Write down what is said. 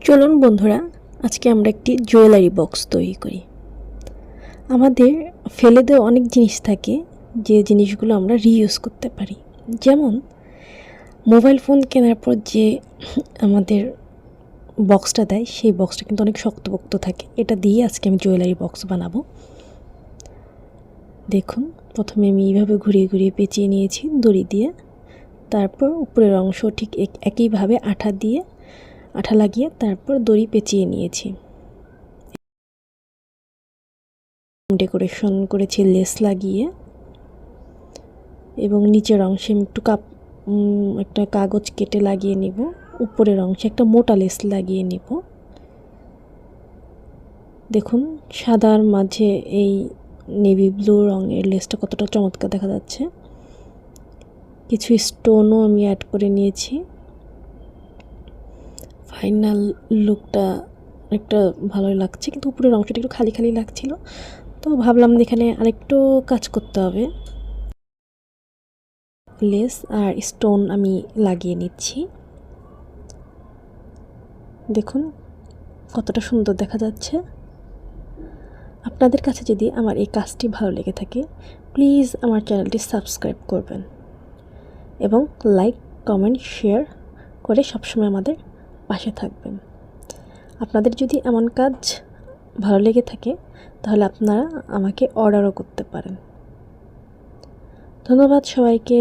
চলুন বন্ধুরা, আজকে আমরা একটি জুয়েলারি বক্স তৈরি করি। আমাদের ফেলে দেওয়া অনেক জিনিস থাকে, যে জিনিসগুলো আমরা রিইউজ করতে পারি। যেমন মোবাইল ফোন কেনার পর যে আমাদের বক্সটা দেয়, সেই বক্সটা কিন্তু অনেক শক্তপোক্ত থাকে। এটা দিয়ে আজকে আমি জুয়েলারি বক্স বানাবো। দেখুন, প্রথমে আমি এইভাবে ঘুরিয়ে ঘুরিয়ে পেঁচিয়ে নিয়েছি দড়ি দিয়ে। তারপর উপরের অংশ ঠিক একইভাবে আঠা লাগিয়ে তারপর দড়ি পেঁচিয়ে নিয়েছি। ডেকোরেশন করেছি লেস লাগিয়ে, এবং নিচের অংশে আমি একটু একটা কাগজ কেটে লাগিয়ে নিব। উপরের অংশে একটা মোটা লেস লাগিয়ে নিব। দেখুন, সাদার মাঝে এই নেভি ব্লু রঙের লেসটা কতটা চমৎকার দেখা যাচ্ছে। কিছু স্টোনও আমি অ্যাড করে নিয়েছি। ফাইনাল লুকটা একটা ভালোই লাগছে, কিন্তু উপরের অংশটা একটু খালি খালি লাগছিল, তো ভাবলাম এখানে আরেকটু কাজ করতে হবে। লেস আর স্টোন আমি লাগিয়ে নিচ্ছি। দেখুন কতটা সুন্দর দেখা যাচ্ছে। আপনাদের কাছে যদি আমার এই কাজটি ভালো লেগে থাকে, প্লিজ আমার চ্যানেলটি সাবস্ক্রাইব করবেন এবং লাইক, কমেন্ট, শেয়ার করে সবসময় আমাদের পাশে থাকবেন। আপনাদের যদি এমন কাজ ভালো লেগে থাকে, তাহলে আপনারা আমাকে অর্ডারও করতে পারেন। ধন্যবাদ সবাইকে।